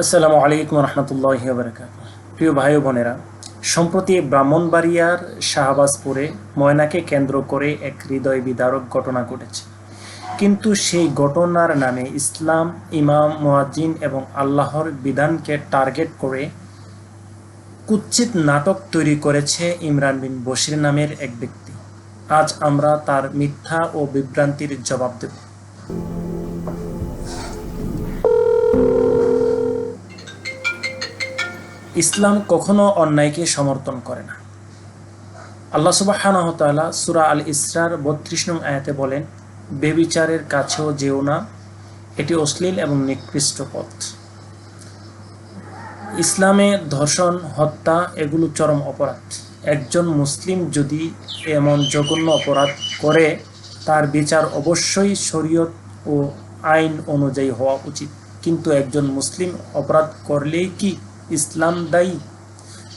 আসসালামু আলাইকুম রহমতুল্লাহি ওয়া বারাকাতুহু। প্রিয় ভাই ও বোনেরা, সম্প্রতি ব্রাহ্মণবাড়িয়ার শাহবাজপুরে ময়নাকে কেন্দ্র করে এক হৃদয় বিদারক ঘটনা ঘটেছে। কিন্তু সেই ঘটনার নামে ইসলাম, ইমাম, মুয়াজ্জিন এবং আল্লাহর বিধানকে টার্গেট করে কুৎসিত নাটক তৈরি করেছে ইমরান বিন বশির নামের এক ব্যক্তি। আজ আমরা তার মিথ্যা ও বিভ্রান্তির জবাব দেব। ইসলাম কখনো অন্যায়কে সমর্থন করে না। আল্লাহ সুবহানাহু ওয়া তাআলা সূরা আল ইসরার ৩২ নং আয়াতে বলেন, বেবিচারের কাছেও যেও না, এটি অশ্লীল এবং নিকৃষ্ট পথ। ইসলামে ধর্ষণ, হত্যা এগুলো চরম অপরাধ। একজন মুসলিম যদি এমন জঘন্য অপরাধ করে, তার বিচার অবশ্যই শরীয়ত ও আইন অনুযায়ী হওয়া উচিত। কিন্তু একজন মুসলিম অপরাধ করলেই কি ইসলাম দায়ী?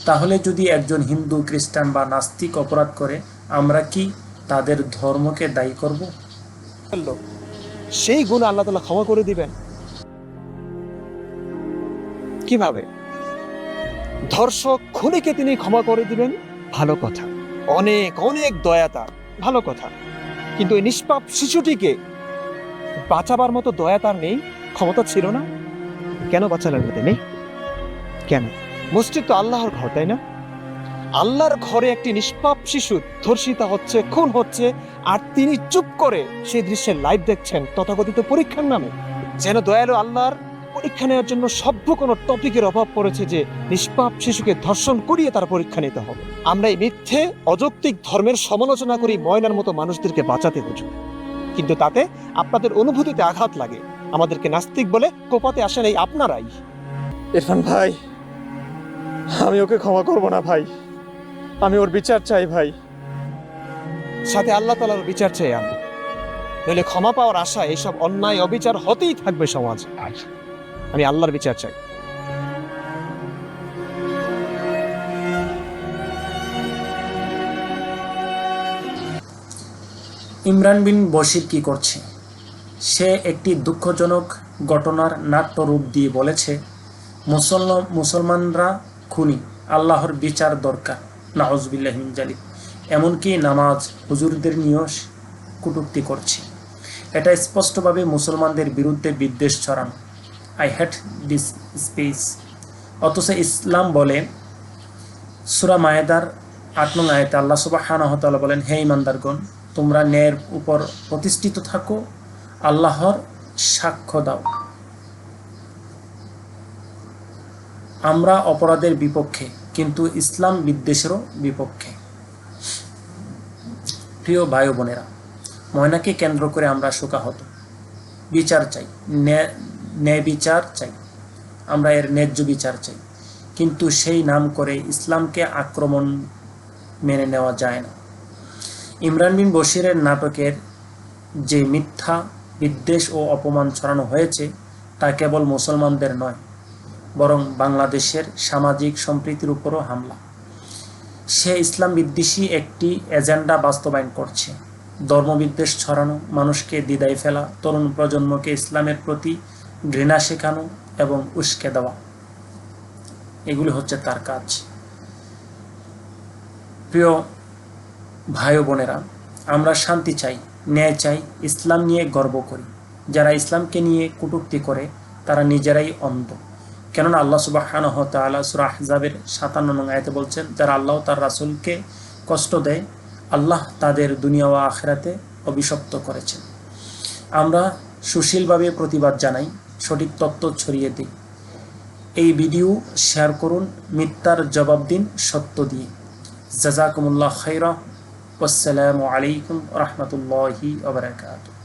তাহলে যদি একজন হিন্দু, খ্রিস্টান বা নাস্তিক অপরাধ করে, আমরা কি তাদের ধর্মকে দায়ী করব? সেই গুণ আল্লাহ তাআলা ক্ষমা করে দিবেন কিভাবে? ধর্ষক খুনিকে তিনি ক্ষমা করে দিবেন, ভালো কথা, অনেক অনেক দয়া তার, ভালো কথা। কিন্তু এই নিষ্পাপ শিশুটিকে বাঁচাবার মতো দয়া তার নেই, ক্ষমতা ছিল না। কেন বাঁচালেন না তিনি? কেন? মসজিদ তো আল্লাহর ঘর, তাই না? আল্লাহর ঘরে একটি নিষ্পাপ শিশু ধর্ষিতা হচ্ছে, খুন হচ্ছে, আর তিনি চুপ করে সেই দৃশ্যের লাইভ দেখছেন তথাকথিত পরীক্ষার নামে। যেন দয়ালু আল্লাহর পরীক্ষা নেওয়ার জন্য সভ্য কোনো টপিকের অভাব পড়েছে যে নিষ্পাপ শিশুকে ধর্ষণ করিয়ে তার পরীক্ষা নিতে হবে। আমরা এই মিথ্যে অযৌক্তিক ধর্মের সমালোচনা করি ময়নার মতো মানুষদেরকে বাঁচাতে হুজুর, কিন্তু তাতে আপনাদের অনুভূতিতে আঘাত লাগে। আমাদেরকে নাস্তিক বলে কোপাতে আসেন এই আপনারাই। ইরফান ভাই, আমি ওকে ক্ষমা করব না ভাই, আমি ওর বিচার চাই ভাই, সাথে আল্লাহ তাআলার বিচার চাই আমি। নইলে ক্ষমা পাওয়ার আশা এইসব অন্যায় অবিচার হতেই থাকবে সমাজ। আমি আল্লাহর বিচার চাই। ইমরান বিন বশির কি করছে? সে একটি দুঃখজনক ঘটনার নাট্য রূপ দিয়ে বলেছে, মুসলমানরা খুনি, আল্লাহর বিচার দরকার, নাউজুবিল্লাহি মিন যালিক। এমনকি নামাজ, হুজুরদের নিয়েও কটূক্তি করছে। এটা স্পষ্টভাবে মুসলমানদের বিরুদ্ধে বিদ্বেষ ছড়ানো। I hate this space. অথচ ইসলাম বলে, সূরা মায়েদার ৮ নং আয়াতে আল্লাহ সুবহানাহু ওয়া তাআলা বলেন, হে ঈমানদারগণ, তোমরা ন্যায়ের উপর প্রতিষ্ঠিত থাকো, আল্লাহর সাক্ষ্য দাও। আমরা অপরাধের বিপক্ষে, কিন্তু ইসলাম বিদ্বেষেরও বিপক্ষে। প্রিয় ভাই ও বোনেরা, ময়নাকে কেন্দ্র করে আমরা শোকাহত। বিচার চাই, ন্যায় বিচার চাই, আমরা এর ন্যায্য বিচার চাই। কিন্তু সেই নাম করে ইসলামকে আক্রমণ মেনে নেওয়া যায় না। ইমরান বিন বশিরের নাটকের যে মিথ্যা, বিদ্বেষ ও অপমান ছড়ানো হয়েছে, তা কেবল মুসলমানদের নয়, বরং বাংলাদেশের সামাজিক সম্প্রীতির উপরও হামলা। সে ইসলাম বিদ্বেষী একটি এজেন্ডা বাস্তবায়ন করছে। ধর্মবিদ্বেষ ছড়ানো, মানুষকে দ্বিধায় ফেলা, তরুণ প্রজন্মকে ইসলামের প্রতি ঘৃণা শেখানো এবং উস্কে দেওয়া, এগুলি হচ্ছে তার কাজ। প্রিয় ভাই ও বোনেরা, আমরা শান্তি চাই, ন্যায় চাই, ইসলাম নিয়ে গর্ব করি। যারা ইসলামকে নিয়ে কটূক্তি করে, তারা নিজেরাই অন্ধ। কেননা আল্লাহ সুবহানাহু ওয়া তাআলা সূরা আহজাবের ৫৭ নং আয়াতে বলছেন, যারা আল্লাহ তার রাসূলকে কষ্ট দেয়, আল্লাহ তাদের দুনিয়া ও আখিরাতে অভিশপ্ত করেছেন। আমরা সুশীলভাবে প্রতিবাদ জানাই, সঠিক তথ্য ছড়িয়ে দিই। এই ভিডিও শেয়ার করুন, মিথ্যার জবাব দিন সত্য দিয়ে। জাযাকুমুল্লাহ খাইরা। ওয়াসসালামু আলাইকুম ওয়া রাহমাতুল্লাহি ওয়া বারাকাতুহু।